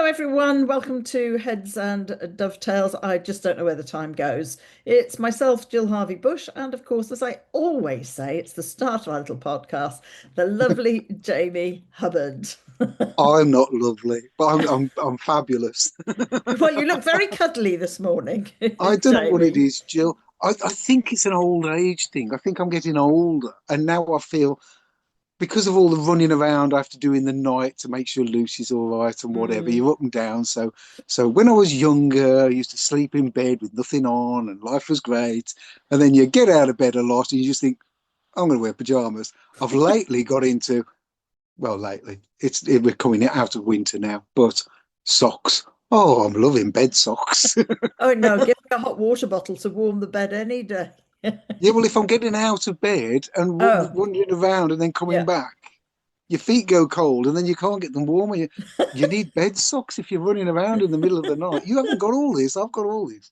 everyone. Welcome to Heads and Dovetails. I just don't know where the time goes. It's myself, Jill Harvey Bush, and of course, as I always say, it's the start of our little podcast, the lovely Jamie Hubbard. I'm not lovely, but I'm fabulous. Well, you look very cuddly this morning, I don't know what it Jamie. is, Jill. I think it's an old age thing. I think I'm getting older, and now I feel because of all the running around I have to do in the night to make sure Lucy's all right and whatever. Mm. You're up and down. So when I was younger, I used to sleep in bed with nothing on, and life was great. And then you get out of bed a lot, and you just think, I'm going to wear pajamas. I've lately got into well, lately we're coming out of winter now, but socks. Oh, I'm loving bed socks. Oh no, give me a hot water bottle to warm the bed any day. Yeah, well, if I'm getting out of bed and Oh, wandering around and then coming yeah. back, your feet go cold and then you can't get them warm. You need bed socks if you're running around in the middle of the night. You haven't got all this. I've got all this.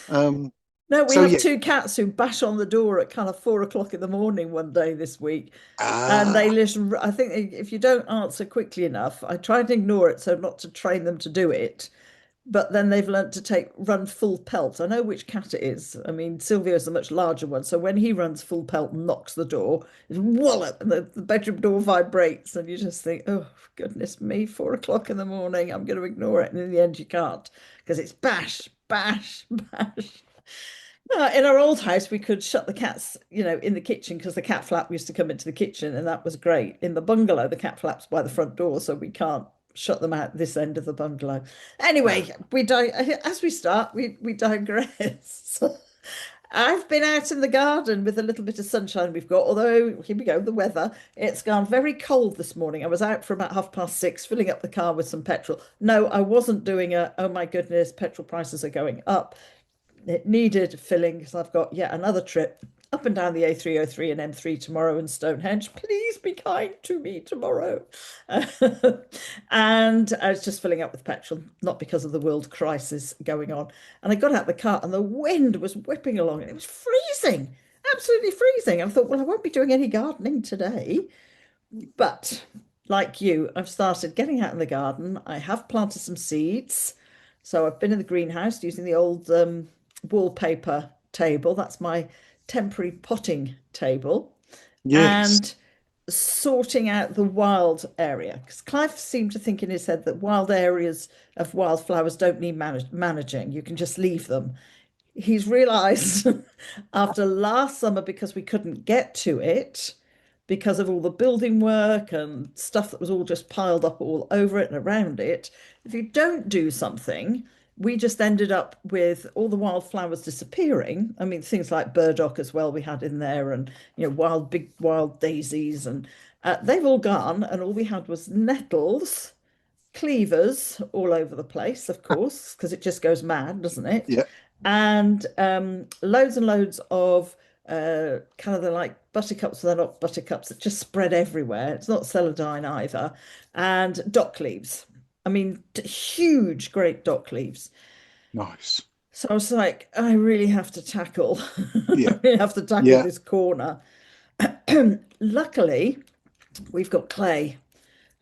Um, No, we so have yeah. two cats who bash on the door at kind of 4 o'clock in the morning one day this week. And they Ah, listen. I think if you don't answer quickly enough, I try and ignore it so not to train them to do it. But then they've learnt to run full pelt. I know which cat it is. I mean, Silvio's a much larger one. So when he runs full pelt and knocks the door, it's wallop, and the bedroom door vibrates. And you just think, oh, goodness me, 4 o'clock in the morning, I'm going to ignore it. And in the end, you can't because it's bash, bash, bash. In our old house, we could shut the cats, in the kitchen because the cat flap used to come into the kitchen, and that was great. In the bungalow, the cat flap's by the front door, so we can't shut them out this end of the bungalow. no. Anyway, as we start, we digress. I've been out in the garden with a little bit of sunshine we've got, although here we go, the weather. It's gone very cold this morning. I was out for about 6:30, filling up the car with some petrol. No, I wasn't doing oh my goodness, petrol prices are going up. It needed filling because I've got yet another trip up and down the A303 and M3 tomorrow in Stonehenge. Please be kind to me tomorrow. And I was just filling up with petrol, not because of the world crisis going on. And I got out the car and the wind was whipping along and it was freezing, absolutely freezing. I thought, well, I won't be doing any gardening today. But like you, I've started getting out in the garden. I have planted some seeds. So I've been in the greenhouse using the old wallpaper table. That's my temporary potting table. Yes. And sorting out the wild area. Because Clive seemed to think in his head that wild areas of wildflowers don't need managing. You can just leave them. He's realized after last summer, because we couldn't get to it, because of all the building work and stuff that was all just piled up all over it and around it, if you don't do something, we just ended up with all the wildflowers disappearing. I mean, things like burdock as well we had in there, and big wild daisies, and they've all gone, and all we had was nettles, cleavers all over the place, of course, because it just goes mad, doesn't it? Yeah. And loads and loads of kind of the like buttercups, they're not buttercups that just spread everywhere. It's not celandine either. And dock leaves. I mean, huge, great dock leaves. Nice. So I was like, I really have to tackle, Yeah. I really have to tackle Yeah. this corner. Luckily, we've got clay.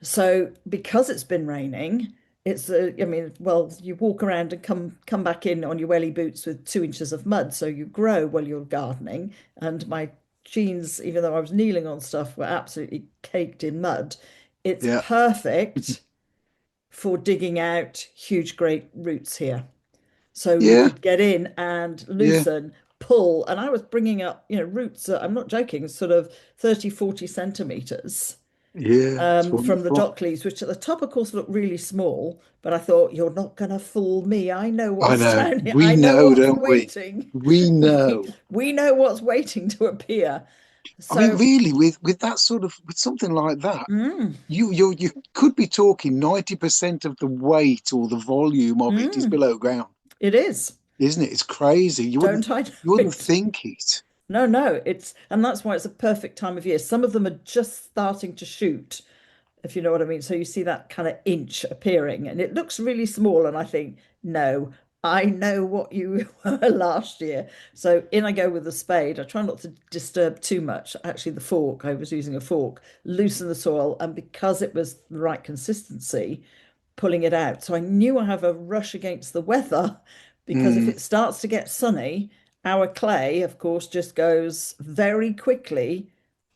So because it's been raining, I mean, well, you walk around and come back in on your welly boots with 2 inches of mud, so you grow while you're gardening. And my jeans, even though I was kneeling on stuff, were absolutely caked in mud. It's Yeah. perfect for digging out huge, great roots here. So you Yeah. could get in and Yeah. loosen, pull, and I was bringing up, roots that I'm not joking, sort of 30, 40 centimeters Yeah. It's from the wonderful. dock leaves, which at the top, of course, look really small. But I thought, you're not going to fool me. I know I what's know. down here. We I know know, what's don't we? waiting. We We, know. we know what's waiting to appear. I mean, So, really, with that sort of with something like that, mm, you could be talking 90% of the weight or the volume of it is mm, below ground, it is. isn't it? It's crazy. Don't I know You wouldn't it? think it. No, no, and that's why it's a perfect time of year. Some of them are just starting to shoot, if you know what I mean. So you see that kind of inch appearing, and it looks really small. And I think, no, I know what you were last year. So in I go with the spade. I try not to disturb too much. Actually, the fork, I was using a fork, loosen the soil, and because it was the right consistency, pulling it out. So I knew I have a rush against the weather because if Mm. it starts to get sunny, our clay, of course, just goes very quickly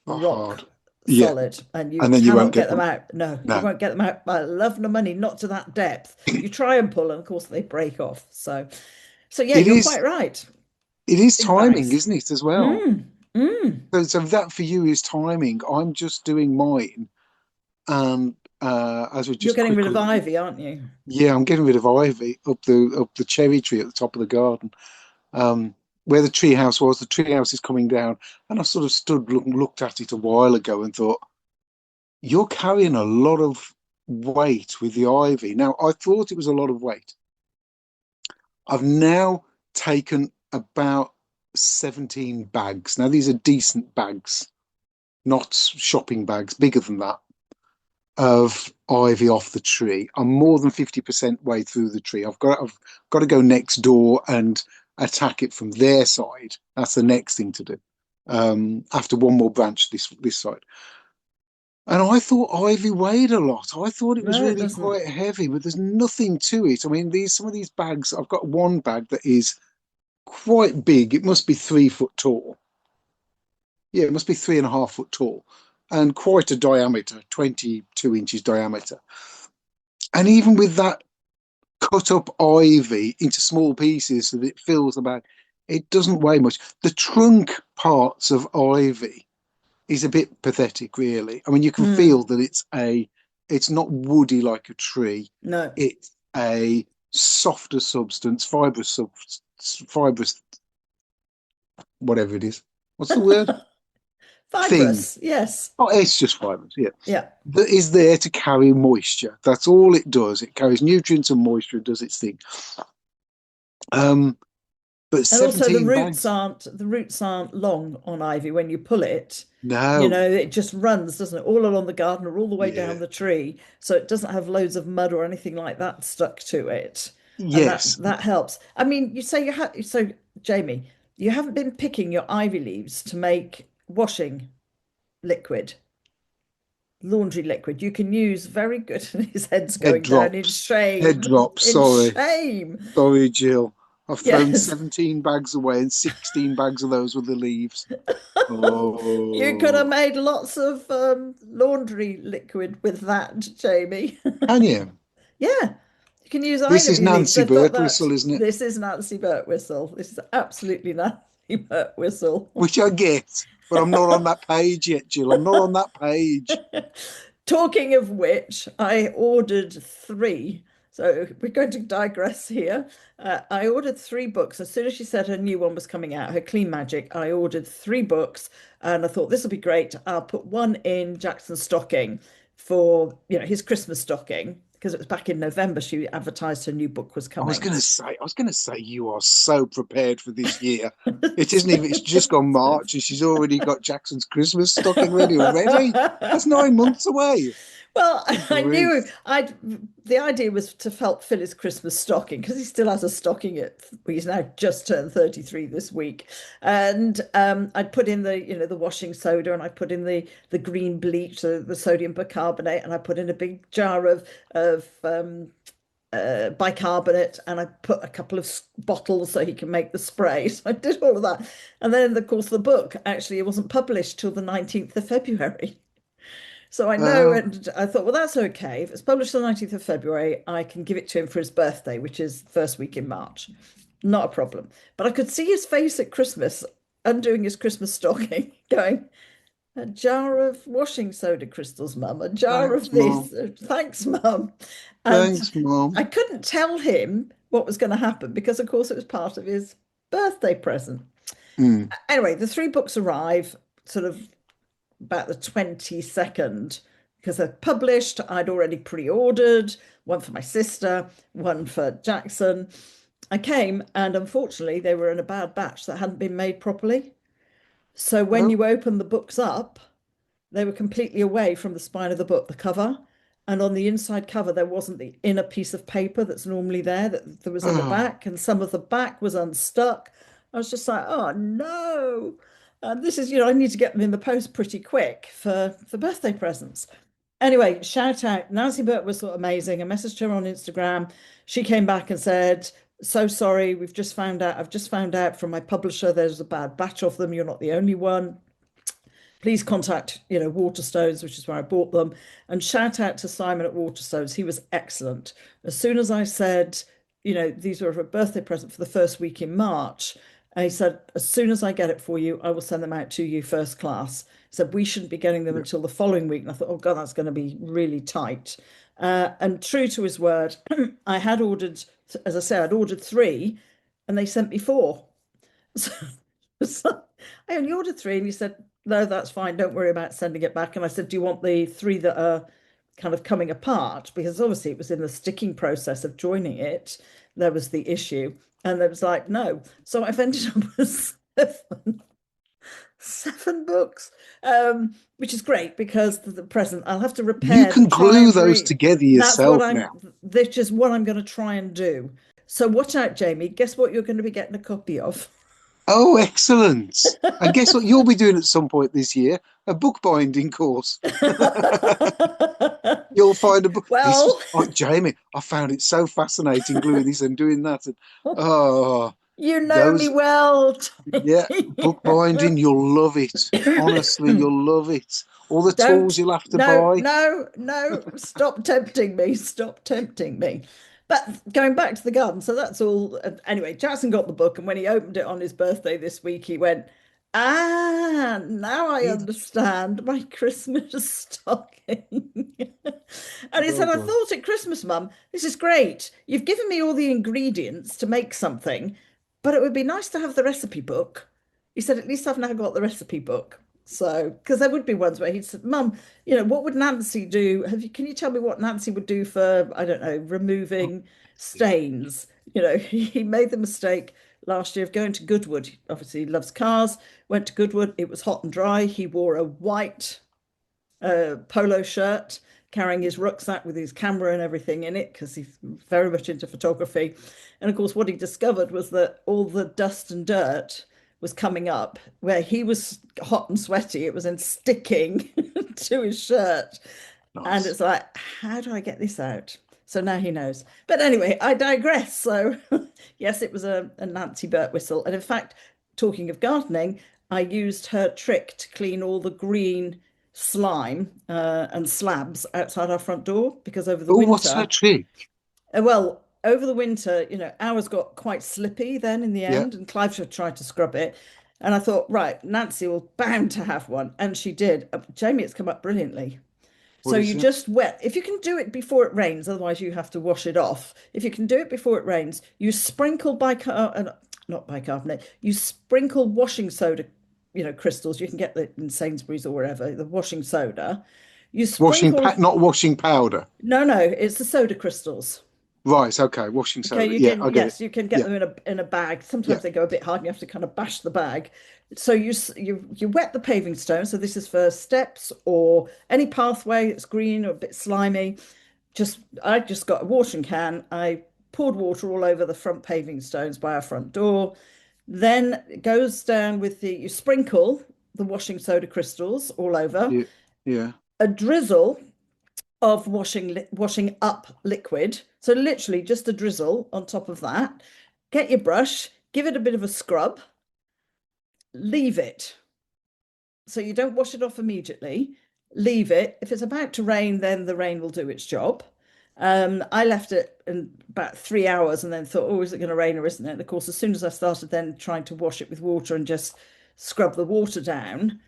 Oh, rock hard. Yeah. solid and you And then you won't cannot get get them them. out. No, you No. won't get them out by love no money, not to that depth. You try and pull, and of course they break off. So yeah, It you're is quite right. it is Big timing, bags. isn't it, as well? Mm, mm. So that for you is timing. I'm just doing mine, and as we You're just getting rid of quickly, ivy, aren't you? yeah, I'm getting rid of ivy up the cherry tree at the top of the garden. Um, where the tree house was, the tree house is coming down, and I sort of looked at it a while ago and thought, you're carrying a lot of weight with the ivy. Now, I thought it was a lot of weight. I've now taken about 17 bags. Now, these are decent bags, not shopping bags, bigger than that, of ivy off the tree. I'm more than 50% way through the tree. I've got to go next door and attack it from their side. That's the next thing to do. After one more branch this side. And I thought ivy weighed a lot. I thought it was No, it really doesn't. quite heavy, but there's nothing to it. I mean, these some of these bags, I've got one bag that is quite big. It must be 3 foot tall. Yeah, it must be 3.5 foot tall and quite a diameter, 22 inches diameter. And even with that cut up ivy into small pieces so that it fills the bag, it doesn't weigh much. The trunk parts of ivy is a bit pathetic, really. I mean, you can Mm, feel that it's not woody like a tree. no. It's a softer substance, fibrous, whatever it is. What's the word? Thing. Fibrous, yes. Oh, it's just fibrous, yeah. Yeah. That is there to carry moisture. That's all it does. It carries nutrients and moisture and does its thing. Um, but And also 17 bags? the roots aren't long on ivy when you pull it. You No. know, it just runs, doesn't it, all along the garden or all the way down Yeah. the tree. So it doesn't have loads of mud or anything like that stuck to it. And that Yes. that helps. I mean, you say so Jamie, you haven't been picking your ivy leaves to make washing liquid, laundry liquid. You can use very good. His head's Head going down in drops. Head shame. drops. In Sorry. shame. Sorry, Jill. I've thrown Yes. 17 bags away and 16 bags of those were the leaves. You could have Oh, made lots of laundry liquid with that, Jamie. can you? Yeah, you can use This is ivy leaves. Nancy They've got that. Birtwhistle, isn't it? This is Nancy Birtwhistle. This is absolutely Nancy Birtwhistle. Which I get, but I'm not on that page yet, Jill. I'm not on that page. Talking of which, I ordered three. So we're going to digress here. I ordered three books. As soon as she said her new one was coming out, her Clean Magic, I ordered three books and I thought this will be great. I'll put one in Jackson's stocking for, his Christmas stocking because it was back in November she advertised her new book was coming. I was gonna say you are so prepared for this year. It isn't even, it's just gone March and she's already got Jackson's Christmas stocking ready already. That's 9 months away. Well, Good I knew grief. the idea was to help fill his Christmas stocking because he still has a stocking he's now just turned 33 this week. And I'd put in the washing soda and I put in the green bleach, the sodium bicarbonate, and I put in a big jar of bicarbonate and I put a couple of bottles so he can make the spray. So I did all of that. And then, of course, the book actually it wasn't published till the 19th of February. So I know, Oh, and I thought, well, that's okay. If it's published on the 19th of February, I can give it to him for his birthday, which is first week in March. Not a problem. But I could see his face at Christmas, undoing his Christmas stocking, going, a jar of washing soda crystals, Mum, a jar thanks, of Mom. this. Thanks, Mum. And Thanks, Mom. I couldn't tell him what was going to happen because, of course, it was part of his birthday present. Mm. Anyway, the three books arrive sort of about the 22nd because they're published. I'd already pre-ordered one for my sister, one for Jackson. I came and unfortunately they were in a bad batch that hadn't been made properly. So when Oh, you open the books up, they were completely away from the spine of the book, the cover. And on the inside cover, there wasn't the inner piece of paper that's normally there that there was in the oh. back, and some of the back was unstuck. I was just like, oh no. And this is, I need to get them in the post pretty quick for birthday presents. Anyway, shout out. Nancy Birtwhistle, amazing. I messaged her on Instagram. She came back and said, so sorry, we've just found out. I've just found out from my publisher there's a bad batch of them. You're not the only one. Please contact, Waterstones, which is where I bought them. And shout out to Simon at Waterstones. He was excellent. As soon as I said, these were a birthday present for the first week in March, and he said, as soon as I get it for you, I will send them out to you first class. He said, we shouldn't be getting them Yeah. until the following week. And I thought, oh God, that's going to be really tight. And true to his word, I had ordered, as I said, I'd ordered three and they sent me four. So, so I only ordered three, and he said, "No, that's fine. Don't worry about sending it back." And I said, "Do you want the three that are kind of coming apart?" Because obviously it was in the sticking process of joining it. There was the issue. And it was like, no. So I've ended up with seven books, which is great because the present I'll have to You repair can them, try glue and those read. together That's what yourself I'm, now. that's just what I'm going to try and do. So watch out, Jamie. Guess what you're going to be getting a copy of? Oh, excellent. And guess what you'll be doing at some point this year? A bookbinding course. You'll find a book. This was, Well, oh, Jamie, I found it so fascinating gluing this and doing that. And oh, you know me those, well. yeah, bookbinding, you'll love it. Honestly, you'll love it. All the tools Don't, you'll have to no, buy. no, no, stop tempting me. Stop tempting me. But going back to the garden, so that's all. Anyway, Jackson got the book, and when he opened it on his birthday this week, he went, "Ah, now I It, understand my Christmas stocking." And he well said, "I done. thought at Christmas, Mum, this is great. You've given me all the ingredients to make something, but it would be nice to have the recipe book." He said, "At least I've now got the recipe book." So, because there would be ones where he'd said, "Mum, what would Nancy do? Can you tell me what Nancy would do for, I don't know, Oh, removing yeah. stains?" He made the mistake last year of going to Goodwood. Obviously, he loves cars. Went to Goodwood. It was hot and dry. He wore a white polo shirt, carrying his rucksack with his camera and everything in it because he's very much into photography. And of course, what he discovered was that all the dust and dirt was coming up where he was hot and sweaty. It was in sticking to his shirt. And Nice. it's like, how do I get this out? So now he knows. But anyway, I digress. So, yes, it was a Nancy Birtwhistle. And in fact, talking of gardening, I used her trick to clean all the green slime and slabs outside our front door because over the Oh, what's her winter, trick? well, over the winter, ours got quite slippy then in the Yeah. end, and Clive should try to scrub it. And I thought, right, Nancy will bound to have one. And she did. Jamie, it's come up brilliantly. So What you is it? just wet. If you can do it before it rains, otherwise you have to wash it off. If you can do it before it rains, you sprinkle not bicarbonate. You sprinkle washing soda, crystals. You can get it in Sainsbury's or wherever, the washing soda. You sprinkle, Not washing powder. no, no, it's the soda crystals. Right. Okay. Washing Okay, soda. you Yeah, can, I get it. yes, you can get Yeah. them in a bag. Yeah. Sometimes they go a bit hard and you have to kind of bash the bag. So you wet the paving stone. So this is for steps or any pathway that's green or a bit slimy. I just got a watering can. I poured water all over the front paving stones by our front door. Then it goes down with you sprinkle the washing soda crystals all over, Yeah. Yeah. a drizzle of washing up liquid. So literally just a drizzle on top of that. Get your brush, give it a bit of a scrub, leave it. So you don't wash it off immediately. Leave it. If it's about to rain, then the rain will do its job. I left it in about 3 hours and then thought, oh, is it going to rain or isn't it? And of course, as soon as I started then trying to wash it with water and just scrub the water down,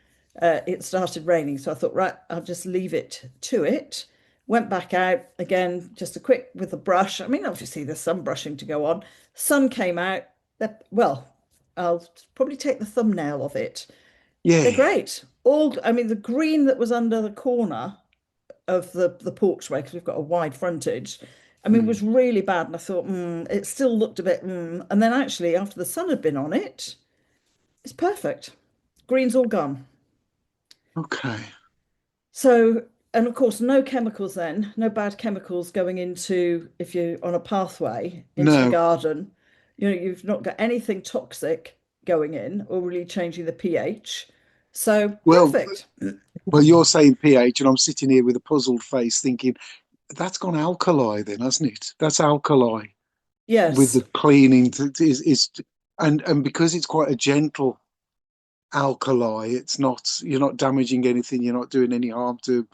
it started raining. So I thought, right, I'll just leave it to it. Went back out again, just a quick with the brush. I mean, obviously there's some brushing to go on. Sun came out. Well, I'll probably take the thumbnail of it. They're Yeah. great. I mean, the green that was under the corner of the porchway, because we've got a wide frontage, I mean, was Mm. really bad. And I thought, it still looked a bit, And then actually, after the sun had been on it, it's perfect. Green's all gone. Okay. So, and of course, no chemicals then, no bad chemicals going into, if you're on a pathway into the No. garden, you've not got anything toxic going in or really changing the pH. So, Well, perfect. Well, you're saying pH, and I'm sitting here with a puzzled face thinking, that's gone alkali then, hasn't it? That's alkali with Yes. the cleaning and because it's quite a gentle alkali, it's not, you're not damaging anything, you're not doing any harm to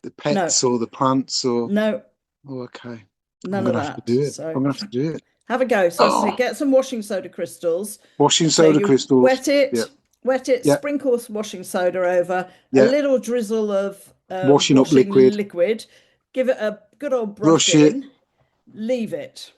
the No, pets or the plants or no, oh, okay. I'm none of gonna have to that. do it. So I'm gonna have to do it. have a go. So, Oh, get some washing soda crystals. washing So soda you crystals. Yeah, wet it, yeah, sprinkle some washing soda over, a yeah. little drizzle of Washing up washing liquid, liquid, give it a good old brush brush it, in, leave it.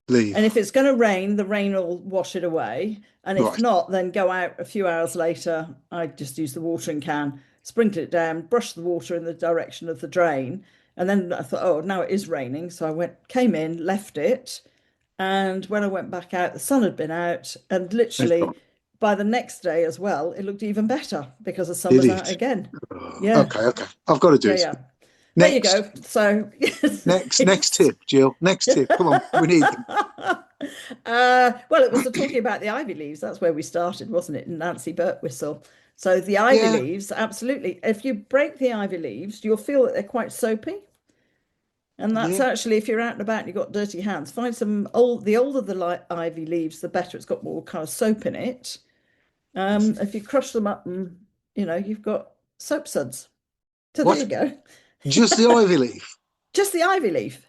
And if leave. it's going to rain, the rain will wash it away. And if Right, not, then go out a few hours later. I just use the watering can, sprinkle it down, brush the water in the direction of the drain. And then I thought, oh, now it is raining. So came in, left it. And when I went back out, the sun had been out. And it's gone. literally by the next day as well, it looked even better because the sun Did was out it? again. Oh, Yeah. okay, okay. I've got to do Yeah. it. Yeah. There you Next, go. So, yes, next tip, Jill. Next tip. Come on, we need them. Well, it was the talking about the ivy leaves. That's where we started, wasn't it? Nancy Birtwhistle. So the ivy Yeah, leaves, absolutely. If you break the ivy leaves, you'll feel that they're quite soapy. And that's yeah. actually, if you're out and about and you've got dirty hands, find the older the ivy leaves, the better. It's got more kind of soap in it. If you crush them up and, you've got soap suds. So there you What? go. Just the ivy leaf? Just the ivy leaf.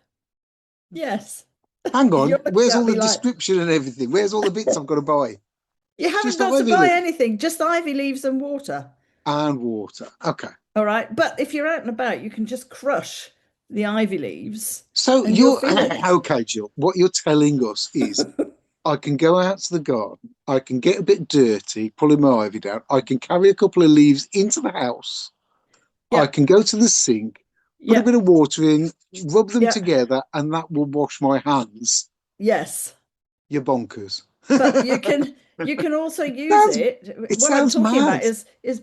Yes. Hang You're on. looking Where's all at the me like, description and everything? Where's all the bits I've got to buy? you haven't Just got to ivy buy leaf anything, just ivy leaves and water. and water. Okay. All right. But if you're out and about, you can just crush the ivy leaves So and you'll you're feel it. okay, Jill. What you're telling us is I can go out to the garden, I can get a bit dirty, pulling my ivy down, I can carry a couple of leaves into the house, I Yep. can go to the sink, put a bit Yep. of water in, rub them Yep. together, and that will wash my hands. Yes. You're bonkers. But you can also use sounds, it. it What I'm sounds talking mad. about is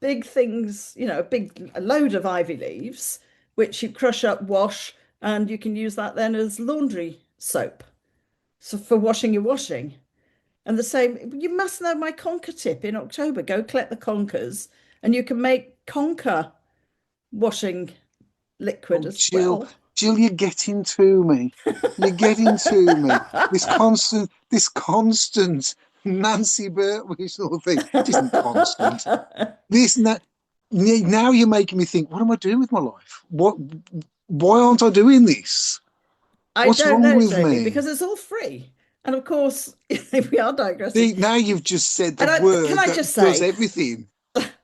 big things, a load of ivy leaves, which you crush up, wash, and you can use that then as laundry soap. So for washing your washing. And the same, you must know my conker tip in October. Go collect the conkers, and you can make conker washing liquid Oh, as Jill, well. Jill, you're getting to me. You're getting to me. This constant Nancy Birtwhistle thing. It isn't constant. This na Now you're making me think, what am I doing with my life? Why aren't I doing this? I What's don't wrong know, with Jamie, me? because it's all free. And of course, we are digressing. See, now you've just said the Can word I that just does say, everything.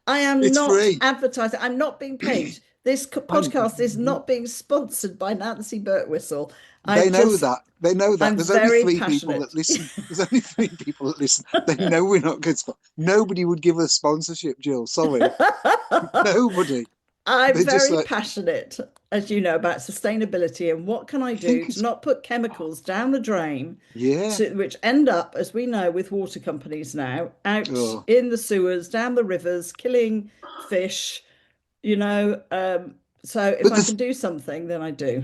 I am It's not free. advertising. I'm not being paid. This podcast is And not being sponsored by Nancy Birtwhistle. they I'm know just, that. They know that. I'm There's only very three people that passionate. listen. There's only three people that listen. They know we're not good. Nobody would give us sponsorship, Jill. Sorry. Nobody. I'm They're just very like, passionate, as you know, about sustainability and what can I I think do to it's, not put chemicals down the drain yeah. which end up, as we know, with water companies now, out Oh. in the sewers, down the rivers, killing fish, you know. So if But I can do something, then I do.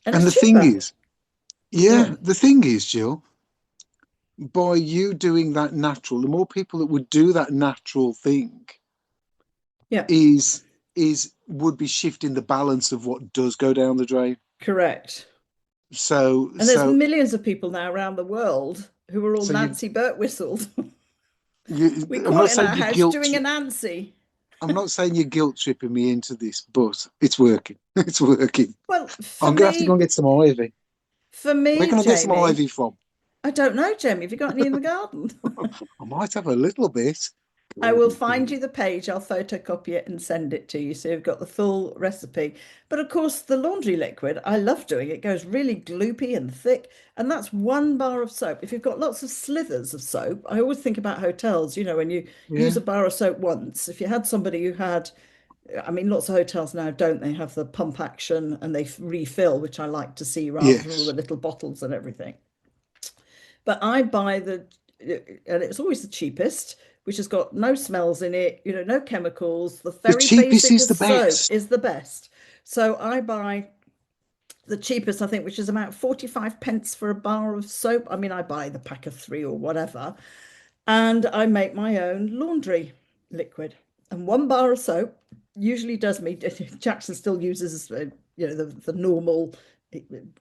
And and it's the thing cheaper. is, Go yeah, on. the thing is, Jill, by you doing that natural, the more people that would do that natural thing Yeah, is would be shifting the balance of what does go down the drain. correct. So And there's so millions of people now around the world who are all so Nancy Birtwhistled. We I'm call not it in saying our you house guilt doing a Nancy. I'm not saying you're guilt tripping me into this, but it's working. It's working. Well, I'm gonna have to go and get some ivy. for Where me, can I get some ivy Jamie, from? I don't know, Jamie. Have you got any in the garden? I might have a little bit. I will Garden, find garden. you the page. I'll photocopy it and send it to you so you've got the full recipe. But of course, the laundry liquid, I love doing it. It goes really gloopy and thick, and that's 1 bar of soap. If you've got lots of slithers of soap, I always think about hotels, when you use Yeah. a bar of soap once, if you had somebody who had, I mean, lots of hotels now don't they have the pump action and they refill, which I like to see rather than all the Yes. little bottles and everything. But I buy and it's always the cheapest, which has got no smells in it, no chemicals. The The very cheapest basic is of the soap best. is the best. So I buy the cheapest, I think, which is about 45 pence for a bar of soap. I mean, I buy the pack of three or whatever, and I make my own laundry liquid. and 1 bar of soap usually does me. Jackson still uses, the normal.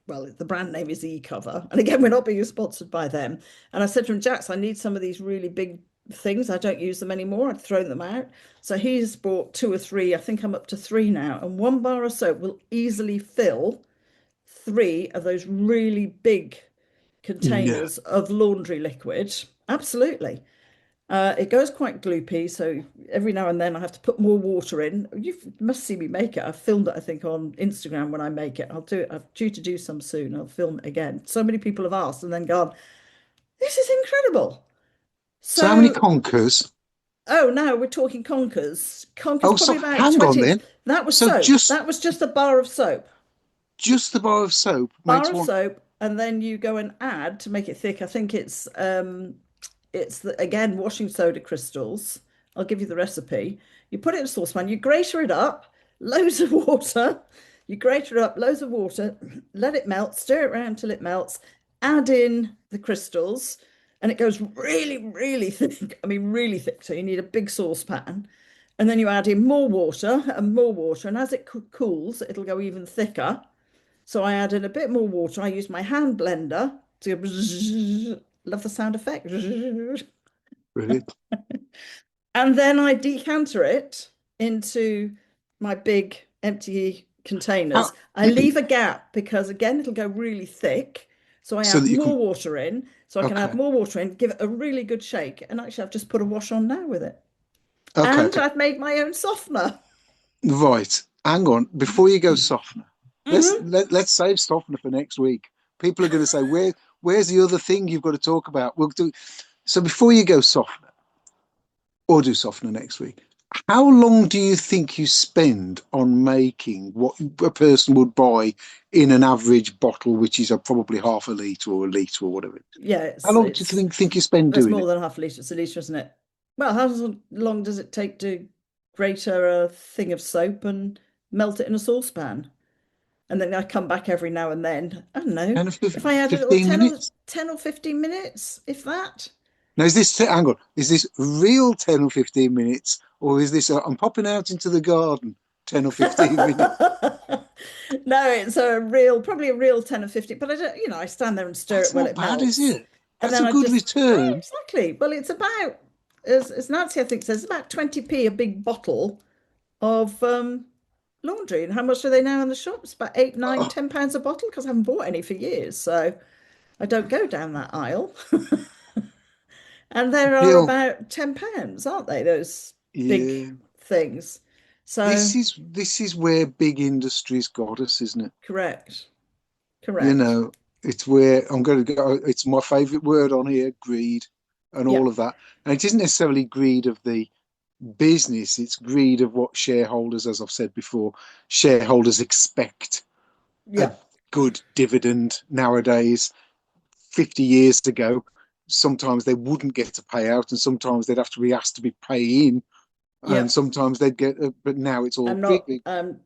Well, the brand name is E-Cover, and again, we're not being sponsored by them. And I said to him, Jax, I need some of these really big things. I don't use them anymore. I'd thrown them out. So he's bought 2 or 3. I think I'm up to 3 now, and 1 bar of soap will easily fill 3 of those really big No. containers of laundry liquid. Absolutely. It goes quite gloopy, so every now and then I have to put more water in. You must see me make it. I've filmed it, I think, on Instagram when I make it. I'll do it. I'm due to do some soon. I'll film it again. So many people have asked and then gone, this is incredible. So how many So, conkers? oh, now we're talking conkers. Conkers Oh, so probably about hang on 20. then. That was So soap. That was just a bar of soap. just the bar of soap Bar makes of one. soap, and then you go and add to make it thick. I think it's again washing soda crystals. I'll give you the recipe. You put it in a saucepan, you grate it up, loads of water. You grate it up, loads of water, let it melt, stir it around till it melts, add in the crystals, and it goes really, really thick. I mean, really thick. So you need a big saucepan. And then you add in more water and more water. And as it cools, it'll go even thicker. So I add in a bit more water. I use my hand blender to love the sound effect. Brilliant. And then I decanter it into my big empty containers. How, I leave a gap because again it'll go really thick. So I so add that you more can. water in. So I can add Okay. more water in, give it a really good shake. And actually I've just put a wash on now with it. And Okay. I've made my own softener. Right. Hang on. Before you go softener, Mhm. let's save softener for next week. People are going to say, where's the other thing you've got to talk about? We'll do so before you go softener, or do softener next week. How long do you think you spend on making what a person would buy in an average bottle, which is probably half a litre or a litre or whatever? Yeah, How long do you think you spend it's doing more it? than half a litre. It's a litre, isn't it? Well, how long does it take to grate a thing of soap and melt it in a saucepan? And then I come back every now and then. I don't know. 10 or If I add a little 15 minutes? 10 or 15 minutes, if that. Now, hang on, is this real 10 or 15 minutes, or is this I'm popping out into the garden 10 or 15 minutes? No, it's probably a real 10 or 15, but I don't, I stand there and stir it That's while not it bad, is melts. it? And That's then a I good just, return. exactly. Well, it's about, as Nancy, I think, says, about 20p a big bottle of laundry. And how much are they now in the shops? About 8, 9, Oh, £10 a bottle because I haven't bought any for years. So I don't go down that aisle. And there are Gill, about £10, aren't they? Those big yeah. things. So This is where big industries got us, isn't it? correct, You correct. know, it's where I'm going to go. It's my favorite word on here, greed and Yeah, all of that. And it isn't necessarily greed of the business, it's greed of what shareholders, as I've said before, shareholders expect a yeah, good dividend nowadays. 50 years ago, sometimes they wouldn't get a payout, and sometimes they'd have to be asked to be paying, yeah. and sometimes they'd get, but now it's all I'm big, not big.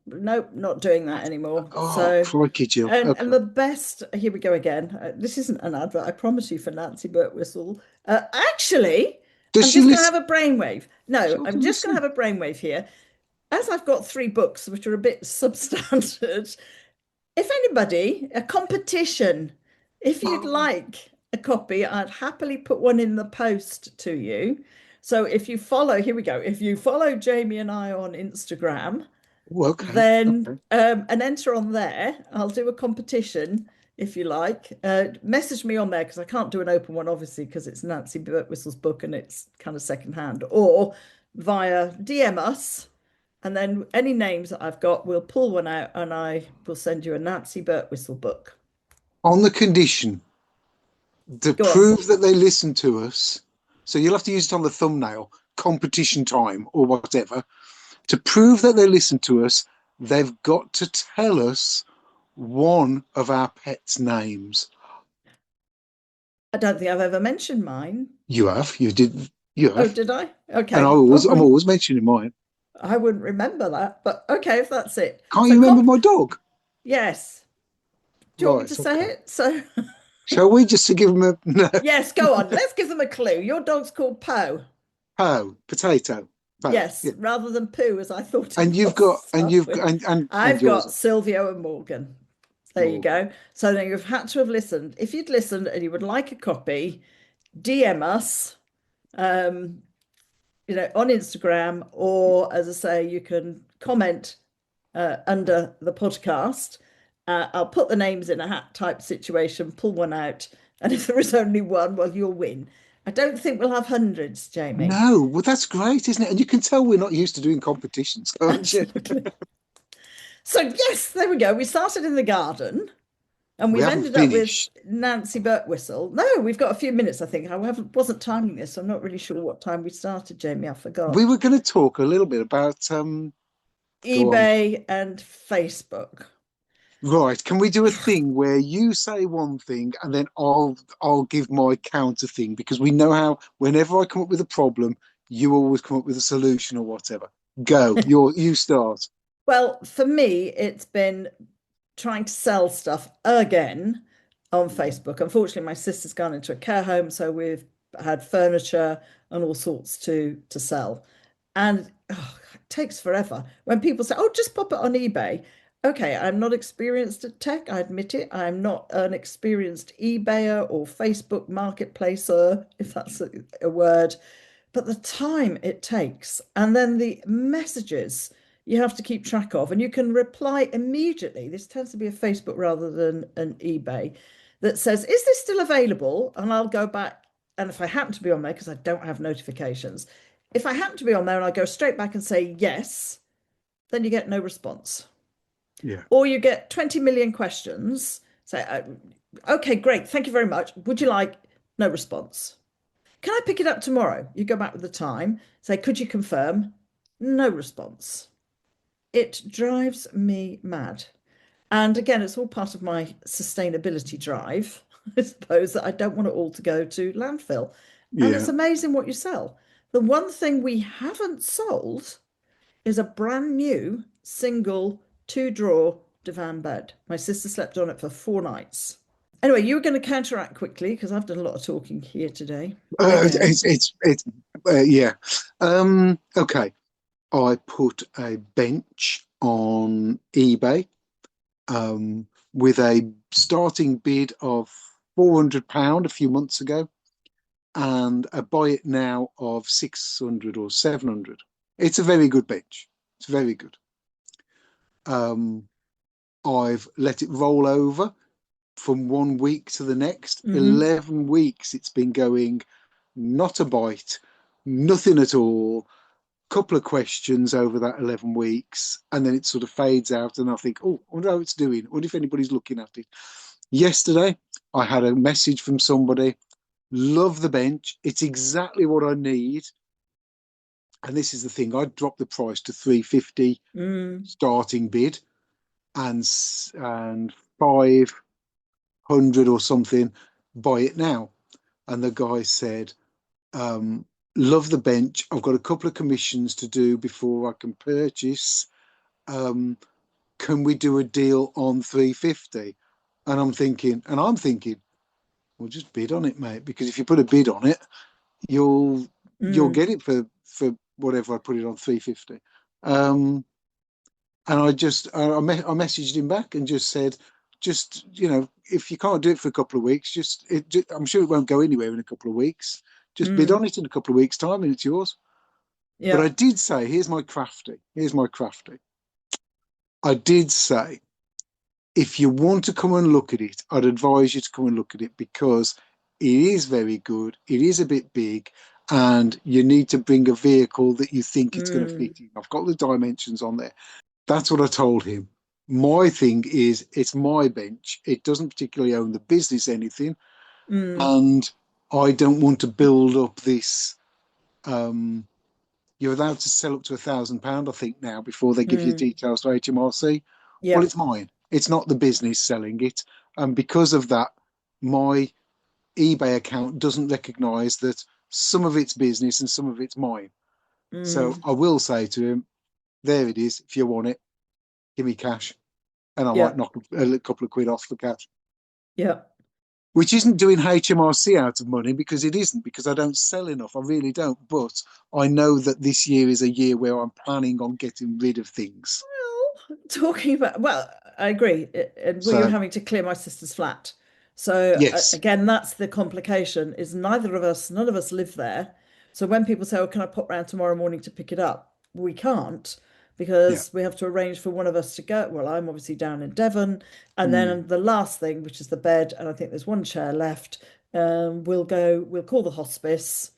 nope, not doing that anymore. Oh, So crikey, Jill. and Okay. the best, here we go again. This isn't an advert, I promise you, for Nancy Birtwhistle. Actually, Does I'm she just going to have listen? a brainwave. No, She'll I'm just going to listen. have a brainwave here. As I've got 3 books which are a bit substandard, if anybody, a competition, if you'd Oh, like a copy, I'd happily put one in the post to you. So if you follow, here we go. If you follow Jamie and I on Instagram, okay. then Okay. and enter on there. I'll do a competition if you like. Message me on there because I can't do an open one, obviously, because it's Nancy Birtwhistle's book and it's kind of secondhand, or via DM us. And then any names that I've got, we'll pull one out and I will send you a Nancy Birtwhistle book. On the condition to Go on. prove that they listen to us, so you'll have to use it on the thumbnail, competition time or whatever. To prove that they listen to us, they've got to tell us one of our pets' names. I don't think I've ever mentioned mine. You have, you did, you Oh, have, did I? and Okay. I'm always mentioning mine. I wouldn't remember that, but okay, if that's it. Can't So you remember comp my dog? yes. Do you want me Right, to say okay. it? So Shall we just to give them a no? yes, go on. Let's give them a clue. Your dog's called Poe. Oh, potato. Yes, Yeah. rather than poo, as I thought it And you've was to got, and start you've with. got, and I've yours, got Silvio and Morgan. There you Morgan. go. So then you've had to have listened. If you'd listened and you would like a copy, DM us, um, on Instagram, or as I say, you can comment under the podcast. I'll put the names in a hat type situation, pull one out, and if there is only one, well, you'll win. I don't think we'll have hundreds, Jamie. No, well, that's great, isn't it? And you can tell we're not used to doing competitions, can't you? Absolutely. So, yes, there we go. We started in the garden and We we've haven't ended up with finished. Nancy Birtwhistle. No, we've got a few minutes, I think. Wasn't timing this, so I'm not really sure what time we started, Jamie. I We forgot. were going to talk a little bit about, go on. eBay and Facebook. Right, can we do a thing where you say one thing and then I'll give my counter thing because we know how whenever I come up with a problem, you always come up with a solution or whatever. Go, you start. Well, for me, it's been trying to sell stuff again on Facebook. Unfortunately, my sister's gone into a care home, so we've had furniture and all sorts to sell. And it takes forever. When people say, "Oh, just pop it on eBay." Okay, I'm not experienced at tech, I admit it. I'm not an experienced eBayer or Facebook marketplacer, if that's a word. But the time it takes, and then the messages you have to keep track of, and you can reply immediately. This tends to be a Facebook rather than an eBay that says, "Is this still available?" And I'll go back. And if I happen to be on there, because I don't have notifications, if I happen to be on there and I go straight back and say yes, then you get no response. Yeah. Or you get 20 million questions. Say, okay, great. Thank you very much. Would you like no response? Can I pick it up tomorrow? You go back with the time, say, could you confirm? No response. It drives me mad. And again, it's all part of my sustainability drive, I suppose, that I don't want it all to go to landfill. And it's Yeah. amazing what you sell. The one thing we haven't sold is a brand new single two-drawer divan bed. My sister slept on it for 4 nights. Anyway, you were going to counteract quickly because I've done a lot of talking here today. Again. Yeah. Okay. I put a bench on eBay with a starting bid of £400 a few months ago and a buy it now of 600 or 700. It's a very good bench. It's very good. Um, I've let it roll over from 1 week to the next. Mm-hmm. 11 weeks it's been going, not a bite, nothing at all. Couple of questions over that 11 weeks, and then it sort of fades out. And I think, oh, I wonder how it's doing. I wonder if anybody's looking at it. Yesterday, I had a message from somebody. Love the bench. It's exactly what I need. And this is the thing, I dropped the price to 350 Mm, starting bid and 500 or something, buy it now. And the guy said, love the bench. I've got a couple of commissions to do before I can purchase. Um, can we do a deal on 350? I'm thinking, well, just bid on it, mate, because if you put a bid on it, you'll mm, get it for whatever I put it on 350. Um, and I messaged him back and just said, just if you can't do it for a couple of weeks, I'm sure it won't go anywhere in a couple of weeks. Just bid mm. on it in a couple of weeks' time, and it's yours. But Yeah. I did say, here's my crafty. Here's my crafty. I did say, if you want to come and look at it, I'd advise you to come and look at it because it is very good. It is a bit big, and you need to bring a vehicle that you think it's going to Mm, fit in. I've got the dimensions on there. That's what I told him. My thing is, it's my bench. It doesn't particularly own the business anything, mm, and I don't want to build up this. Um, you're allowed to sell up to £1,000, I think, now before they give you mm. details to HMRC. Well, Yeah. it's mine. It's not the business selling it. And because of that, my eBay account doesn't recognize that some of it's business and some of it's mine. So Mm, I will say to him, there it is. If you want it, give me cash. And I might yeah. knock a couple of quid off the cash. Yeah. which isn't doing HMRC out of money because it isn't, because I don't sell enough. I really don't. But I know that this year is a year where I'm planning on getting rid of things. Talking about, well, I agree. And we were So, having to clear my sister's flat. So yes, again, that's the complication is neither of us, none of us live there. So when people say, "Oh, can I pop round tomorrow morning to pick it up?" We can't yeah, because we have to arrange for one of us to go. Well, I'm obviously down in Devon. And mm, then the last thing, which is the bed, and I think there's one chair left, we'll call the hospice.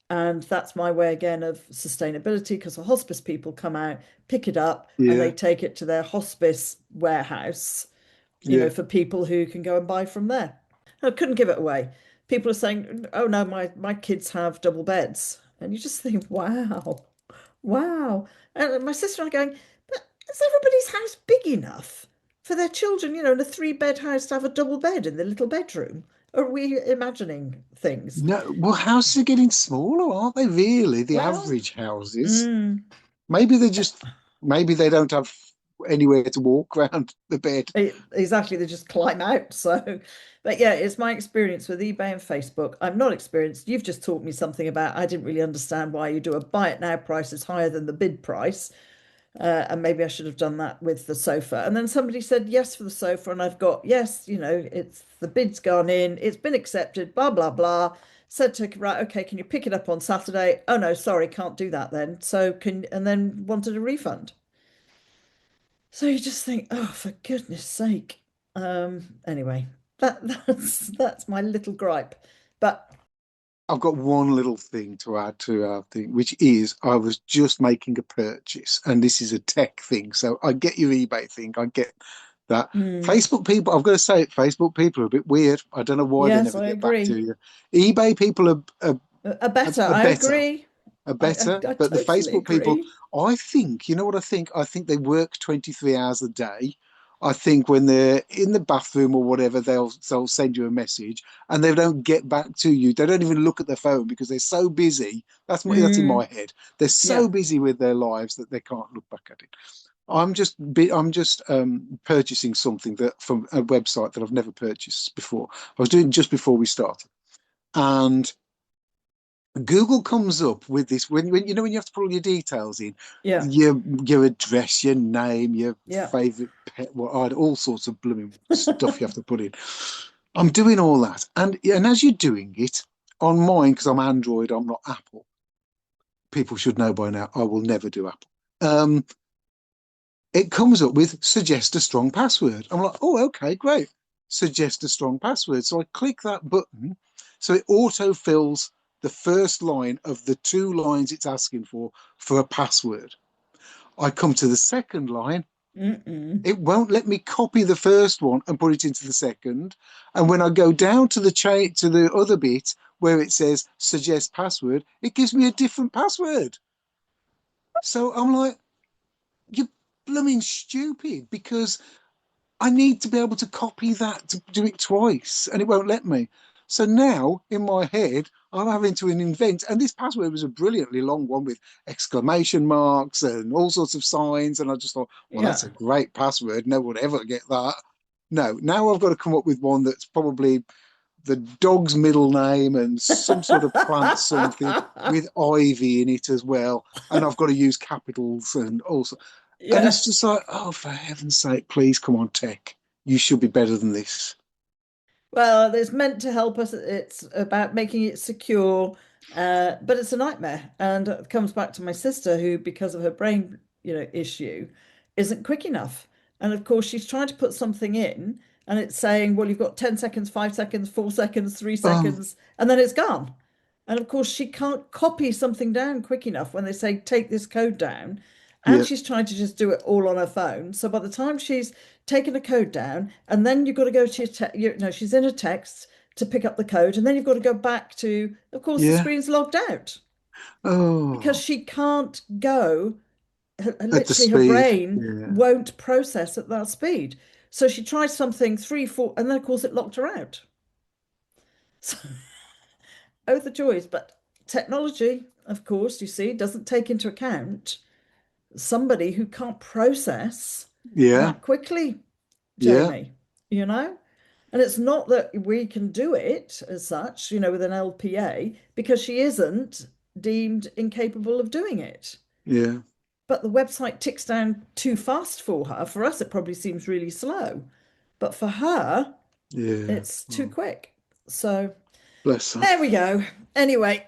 And that's my way again of sustainability because the hospice people come out, pick it up, and they yeah, take it to their hospice warehouse, yeah. for people who can go and buy from there. I couldn't give it away. People are saying, "Oh no, my kids have double beds," and you just think, "Wow, wow." And my sister and I are going, "But is everybody's house big enough for their children? In a three-bed house to have a double bed in the little bedroom? Or are we imagining things?" No, well, houses are getting smaller, aren't they? Really, the Well, average houses. mm, Maybe they just, maybe they don't have anywhere to walk around the bed. exactly, they just climb out. So, but yeah, it's my experience with eBay and Facebook. I'm not experienced. You've just taught me something about I didn't really understand why you do a buy it now price is higher than the bid price. And maybe I should have done that with the sofa. And then somebody said yes for the sofa, and I've got yes, it's the bid's gone in, it's been accepted, blah blah blah. Said to her, right, okay, can you pick it up on Saturday? Oh no, sorry, can't do that then. So can and then wanted a refund. So you just think, oh, for goodness sake. Anyway, that's my little gripe. But I've got one little thing to add to our thing, which is I was just making a purchase, and this is a tech thing. So I get your eBay thing, I get that. mm, Facebook people, I've got to say it, Facebook people are a bit weird. I don't know why they yes, never I get back to agree. you. eBay people A better, are I better. agree. Are I, better, I but the totally Facebook people, agree. I think, you know what I think? I think they work 23 hours a day. I think when they're in the bathroom or whatever, they'll send you a message and they don't get back to you. They don't even look at their phone because they're so busy. That's in my Mm, head. They're so yeah, busy with their lives that they can't look back at it. I'm just purchasing something that from a website that I've never purchased before. I was doing just before we started, and Google comes up with this when when you have to put all your details in, yeah, your address, your name, your yeah, favorite pet, all sorts of blooming stuff you have to put in. I'm doing all that, and as you're doing it on mine, because I'm Android, I'm not Apple. People should know by now. I will never do Apple. It comes up with suggest a strong password. I'm like, oh, okay, great. Suggest a strong password. So I click that button. So it auto fills the first line of the two lines it's asking for a password. I come to the second line. mm-mm. It won't let me copy the first one and put it into the second. And when I go down to the to the other bit where it says suggest password, it gives me a different password. So I'm like, you're blooming stupid because I need to be able to copy that to do it twice, and it won't let me. So now in my head, I'm having to invent, and this password was a brilliantly long one with exclamation marks and all sorts of signs. And I just thought, well, that's Yeah. a great password. No one would ever get that. No, now I've got to come up with one that's probably the dog's middle name and some sort of plant something with ivy in it as well. And I've got to use capitals and also, and it's Yes. just like, oh, for heaven's sake, please come on, tech. You should be better than this. Well, it's meant to help us. It's about making it secure, but it's a nightmare. And it comes back to my sister, who, because of her brain, issue, isn't quick enough. And of course, she's trying to put something in, and it's saying, "Well, you've got 10 seconds, 5 seconds, 4 seconds, three Um, seconds," and then it's gone. And of course, she can't copy something down quick enough when they say, "Take this code down." And yeah, she's trying to just do it all on her phone. So by the time she's taken a code down, and then you've got to go to no, she's in a text to pick up the code, and then you've got to go back to, of course, the yeah. screen's logged out because Oh, she can't go, at the literally her speed. brain Yeah. won't process at that speed. So she tried something three, four, and then of course it locked her out. So, oh, the joys. But technology, of course, you see, doesn't take into account somebody who can't process Yeah. that quickly, Yeah. Jamie, you know? And it's not that we can do it as such, with an LPA, because she isn't deemed incapable of doing it. Yeah, But the website ticks down too fast for her. For us, it probably seems really slow. But for her, yeah. it's too Oh, quick. So bless her. there we go. Anyway,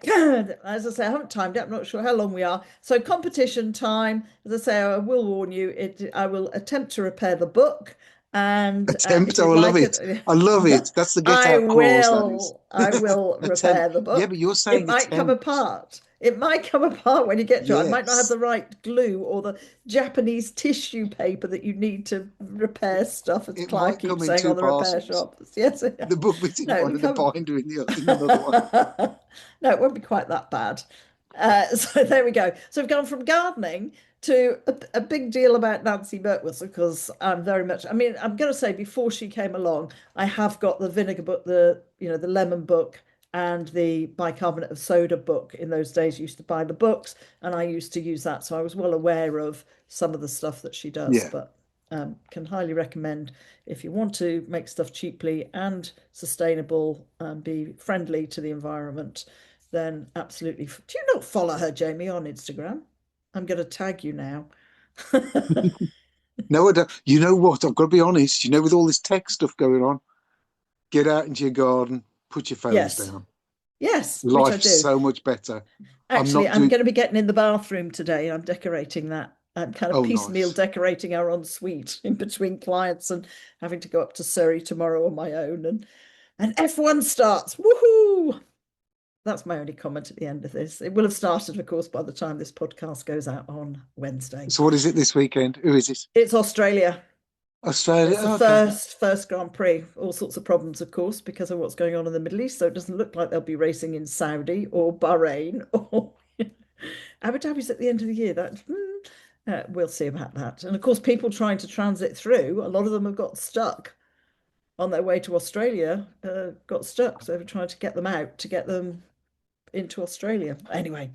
as I say, I haven't timed it. I'm not sure how long we are. So competition time. As I say, I will warn you. I will attempt to repair the book, and if Attempt. you'd Oh, I love like it. it, I love it. That's the get I out clause, that is. will. I will Attempt. repair the Yeah, but book. you're It saying might come attempt. apart. It might come apart when you get to it. I might not have Yes. the right glue or the Japanese tissue paper that you need to repair stuff, as It Clive might keeps come in saying on two the repair parcels. shop. Yes, The book bit in no, one it'll and the come. binder in another one. No, it won't be quite that bad. So there we go. So we've gone from gardening to a big deal about Nancy Birtwhistle because I'm very much, I mean, I'm going to say before she came along, I have got the vinegar book, the lemon book and the bicarbonate of soda book. In those days, I used to buy the books and I used to use that. So I was well aware of some of the stuff that she does, Yeah. but can highly recommend if you want to make stuff cheaply and sustainable and be friendly to the environment, then absolutely. Do you not follow her, Jamie, on Instagram? I'm going to tag you now. No, I don't. You know what? I've got to be honest. With all this tech stuff going on, get out into your garden, put your phones Yes, down. yes, which I Life's do. so much better. I'm Actually, not I'm doing. going to be getting in the bathroom today. I'm decorating that. I'm kind of Oh, piecemeal nice. decorating our ensuite in between clients and having to go up to Surrey tomorrow on my own. And F1 starts. Woohoo! That's my only comment at the end of this. It will have started, of course, by the time this podcast goes out on Wednesday. So, what is it this weekend? Who is it? It's Australia. Australia. It's the Oh, okay. first Grand Prix. All sorts of problems, of course, because of what's going on in the Middle East. So it doesn't look like they'll be racing in Saudi or Bahrain or Abu Dhabi's at the end of the year. We'll see about that. And of course, people trying to transit through, a lot of them have got stuck on their way to Australia, got stuck. So they're trying to get them out to get them into Australia. Anyway,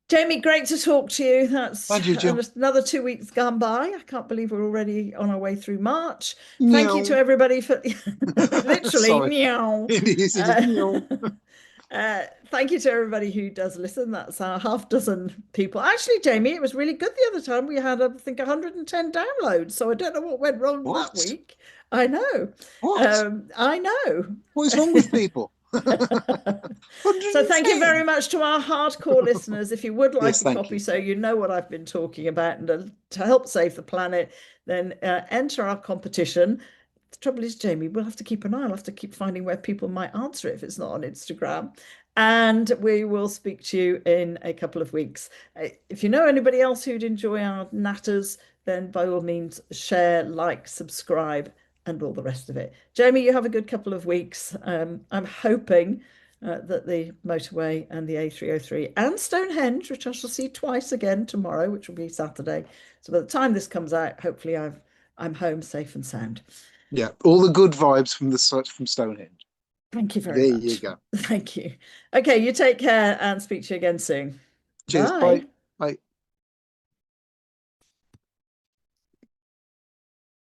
Jamie, great to talk to you. That's And you, Jill. another 2 weeks gone by. I can't believe we're already on our way through March. Thank you to Meow. everybody for literally Sorry. meow. It is. It is. Uh, Meow. thank you to everybody who does listen. That's our half dozen people. Actually, Jamie, it was really good the other time. We had, I think, 110 downloads. So I don't know what went wrong that What? week. I know. What? I know. What is wrong with people? So thank you 110. very much to our hardcore listeners. If you would like Yes, a thank copy you. so you know what I've been talking about and to help save the planet, then enter our competition. The trouble is, Jamie, we'll have to keep an eye. I'll have to keep finding where people might answer it if it's not on Instagram. And we will speak to you in a couple of weeks. If you know anybody else who'd enjoy our natters, then by all means share, like, subscribe, and all the rest of it. Jamie, you have a good couple of weeks. I'm hoping that the motorway and the A303 and Stonehenge, which I shall see twice again tomorrow, which will be Saturday. So by the time this comes out, hopefully I'm home safe and sound. Yeah, all the good vibes from from Stonehenge. Thank you very There you much. go. Thank you. Okay, you take care and speak to you again soon. Cheers. Bye. Bye. Bye.